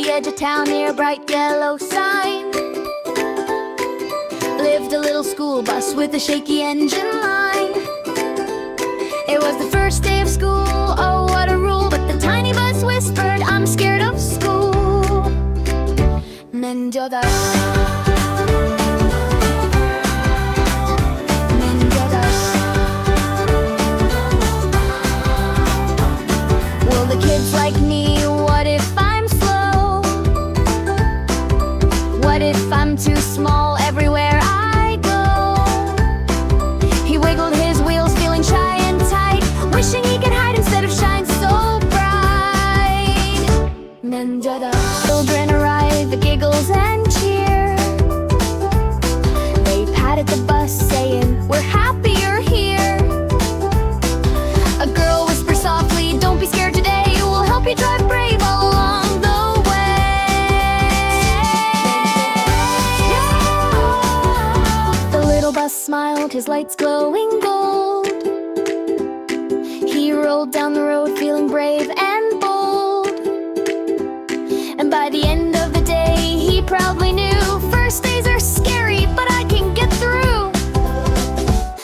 the edge of town near a bright yellow sign lived a little school bus with a shaky engine line. It was the first day of school, oh what a rule, but the tiny bus whispered, I'm scared of school. Mendoza. Will the kids like me? What if I'm slow? What if I'm too small everywhere I go? He wiggled his wheels, feeling shy and tight, wishing he could hide instead of shine so bright. Mendoza. Children arrive, the giggles and cheer. They patted the bus, saying, we're happy you're here. A girl whispers softly, don't be scared today, we'll help you drive brave all along the way. The little bus smiled, his lights glowing gold. He rolled down the road feeling brave and bold. And by the end of the day,